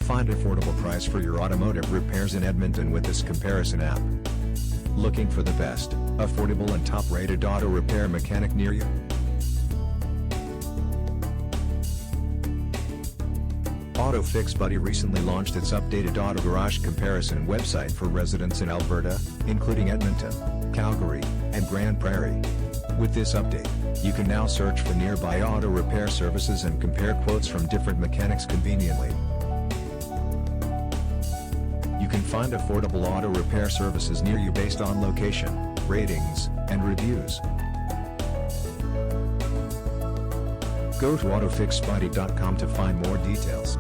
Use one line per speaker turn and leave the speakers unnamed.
Find affordable price for your automotive repairs in Edmonton with this comparison app. Looking for the best, affordable and top-rated auto repair mechanic near you? Auto Fix Buddy recently launched its updated auto garage comparison website for residents in Alberta, including Edmonton, Calgary, and Grand Prairie. With this update, you can now search for nearby auto repair services and compare quotes from different mechanics conveniently. You can find affordable auto repair services near you based on location, ratings, and reviews. Go to autofixbuddy.com to find more details.